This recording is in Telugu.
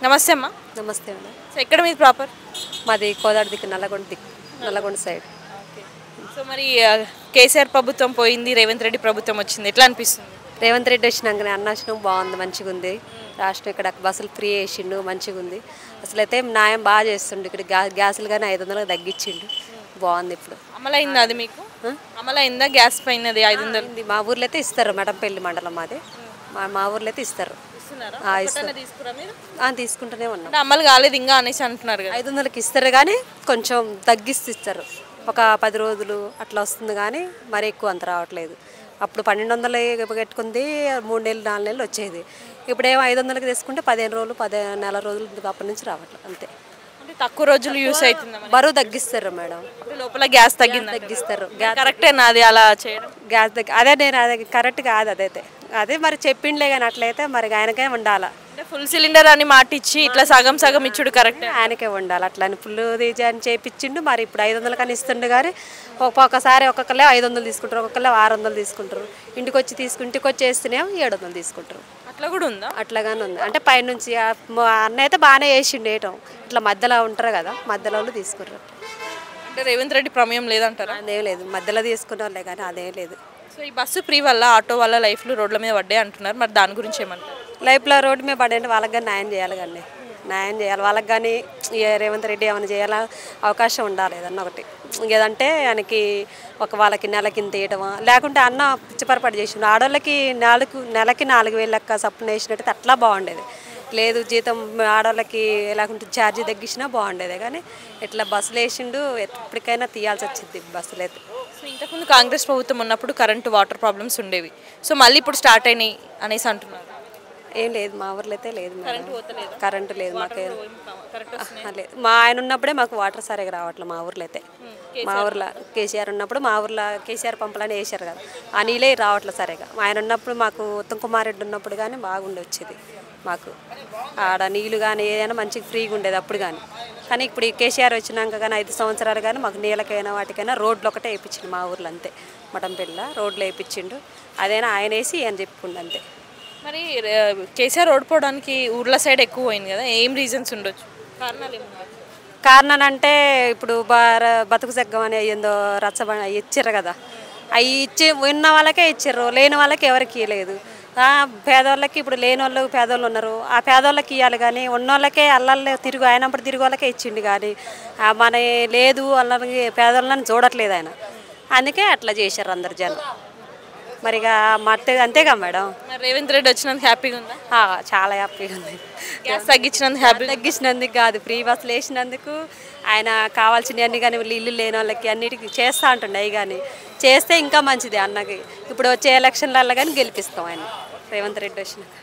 నమస్తే అమ్మా. నమస్తే మేడం. సో ఎక్కడ మీది ప్రాపర్? మాది కోదాడ దిక్కు నల్లగొండ సైడ్. సో మరి కేసీఆర్ ప్రభుత్వం పోయింది, రేవంత్ రెడ్డి ప్రభుత్వం వచ్చింది, ఎట్లా అనిపిస్తుంది? రేవంత్ రెడ్డి వచ్చినాకనే అన్నాశనం బాగుంది, మంచిగా ఉంది. రాష్ట్రం ఇక్కడ బస్సులు ఫ్రీ వేసిండు, మంచిగా ఉంది. అసలు అయితే న్యాయం బాగా చేస్తుండు. ఇక్కడ గ్యాసులు కానీ 500 తగ్గించిండు, బాగుంది. ఇప్పుడు అమలైందా అది మీకు? అమలైందా గ్యాస్ పైనది 500? మా ఊర్లో అయితే ఇస్తారు, మఠంపల్లి మండలం మాది. మా ఊర్లో అయితే ఇస్తారు. తీసుకుంటూనే ఉన్నాం. అమలు కాలేదు ఇంకా అనేసి అంటున్నారు. 500కి ఇస్తారు కానీ కొంచెం తగ్గిస్తే ఇస్తారు. ఒక 10 రోజులు అట్లా వస్తుంది కానీ మరి ఎక్కువ అంత రావట్లేదు. అప్పుడు 1200 పెట్టుకుంది, 3 నెలలు 4 నెలలు వచ్చేది. ఇప్పుడు ఏమో 500కి తీసుకుంటే 15 రోజులు 10 నెల రోజులు అప్పటి నుంచి రావట్లేదు. అంతే. అంటే తక్కువ రోజులు యూస్ అవుతుంది. బరువు తగ్గిస్తారు మేడం. లోపల గ్యాస్ తగ్గిస్తారు. కరెక్టేనా అది అలా చేయడం? గ్యాస్ అదే కరెక్ట్ కాదు. అదే మరి చెప్పిండలే కానీ అట్లయితే మరి ఆయనకే ఉండాలి. ఫుల్ సిలిండర్ అని మాట ఇచ్చి ఇట్లా సగం సగం ఇచ్చుడు కరెక్ట్? ఆయనకే ఉండాలి. అట్లా అని ఫుల్ అని చేయించిండు. మరి ఇప్పుడు 500 కానీ ఇస్తుండు కానీ ఒక్కొక్కసారి ఒక్కొక్కలే 500 తీసుకుంటారు, ఒక్కొక్కలే 600 తీసుకుంటారు. ఇంటికి వచ్చి వేస్తేనేమో 700 తీసుకుంటారు. అట్లా కూడా ఉందా? అట్లాగానే ఉంది. అంటే పైనుంచి అన్న అయితే బాగానే వేసిండు వేయటం. ఇట్లా మధ్యలో ఉంటారు కదా, మధ్యలో తీసుకుర్రు. అంటే రేవంత్ రెడ్డి ప్రమేయం లేదంటారా? అదేం లేదు, మధ్యలో తీసుకున్న వాళ్ళే కానీ అదేం లేదు. సో ఈ బస్సు ఫ్రీ వల్ల ఆటో వల్ల లైఫ్లు రోడ్ల మీద పడ్డాయి అంటున్నారు. మరి దాని గురించి ఏమంటారు? లైఫ్లో రోడ్డు మీద పడంటే వాళ్ళకి కానీ న్యాయం చేయాలి. వాళ్ళకి కానీ రేవంత్ రెడ్డి ఏమైనా చేయాలా అవకాశం ఉండాలి. ఏదన్నా ఒకటి ఏదంటే ఆయనకి వాళ్ళకి నెలకి ఇంత వేయటమా, లేకుంటే అన్న పిచ్చిపరపాటు చేసిండు. ఆడవాళ్ళకి నెలకి 4000 లెక్క సప్పున వేసినట్టు అట్లా బాగుండేది. లేదు జీతం ఆడవాళ్ళకి లేకుంటే ఛార్జీ తగ్గించినా బాగుండేది. కానీ ఇట్లా బస్సులు వేసిండు, ఎప్పటికైనా తీయాల్సి వచ్చింది బస్సులు అయితే. సో ఇంతకుముందు కాంగ్రెస్ ప్రభుత్వం ఉన్నప్పుడు కరెంటు వాటర్ ప్రాబ్లమ్స్ ఉండేవి. సో మళ్ళీ ఇప్పుడు స్టార్ట్ అయినాయి అనేసి అంటున్నారు. ఏం లేదు, మా ఊర్లో అయితే లేదు. కరెంటు లేదు మాకు. లేదు, మా ఆయన ఉన్నప్పుడే మాకు వాటర్ సరిగా రావట్లేదు మా ఊర్లో అయితే. మా ఊర్లో కేసీఆర్ ఉన్నప్పుడు మా ఊర్లో కేసీఆర్ పంపులని వేసారు కదా, ఆ నీళ్ళే రావట్లేదు సరిగా. ఆయన ఉన్నప్పుడు మాకు ఉత్తమ్ కుమార్ రెడ్డి ఉన్నప్పుడు కానీ బాగుండి వచ్చేది మాకు. ఆడ నీళ్ళు కానీ ఏదైనా మంచిగా ఫ్రీగా ఉండేది అప్పుడు కానీ ఇప్పుడు ఈ కేసీఆర్ వచ్చినాక కానీ 5 సంవత్సరాలు కానీ మాకు నీళ్ళకైనా వాటికైనా రోడ్లు ఒకటే వేయించిండు మా ఊర్లో. అంతే, మఠంపల్లిలో రోడ్లు వేయించిండు. అదైనా ఆయన వేసి అని చెప్పుకుండు అంతే. మరి కేసీఆర్ ఓడిపోవడానికి ఊర్ల సైడ్ ఎక్కువ పోయింది కదా, ఏం రీజన్స్ ఉండొచ్చు? కారణం అంటే ఇప్పుడు బతుకు సగ్గం అని అయ్యిందో రచ్చబ ఇచ్చారు కదా, అవి ఉన్న వాళ్ళకే ఇచ్చారు, లేని వాళ్ళకి ఎవరికి ఇవ్వలేదు. పేదవాళ్ళకి ఇప్పుడు లేని వాళ్ళు పేదవాళ్ళు ఉన్నారు, ఆ పేదవాళ్ళకి ఇవ్వాలి. కానీ ఉన్నోళ్ళకే అల్లల్లో అయినప్పుడు తిరిగి వాళ్ళకే ఇచ్చిండు. కానీ మన లేదు వాళ్ళకి పేదవాళ్ళని చూడట్లేదు ఆయన. అందుకే అట్లా చేశారు అందరు జనం. మరిగా అంతేగా మేడం. రేవంత్ రెడ్డి వచ్చినందుకు హ్యాపీగా ఉందా? చాలా హ్యాపీగా ఉంది. గ్యాస్ తగ్గించినందుకు కాదు, ఫ్రీ బస్సులు వేసినందుకు. ఆయన కావాల్సినవన్నీ కానీ ఇల్లు లేని వాళ్ళకి అన్నిటికీ చేస్తూ ఉంటుండే. అవి కానీ చేస్తే ఇంకా మంచిది అన్నకి. ఇప్పుడు వచ్చే ఎలక్షన్లలో కానీ గెలిపిస్తాం ఆయన రేవంత్ రెడ్డి వచ్చినాక.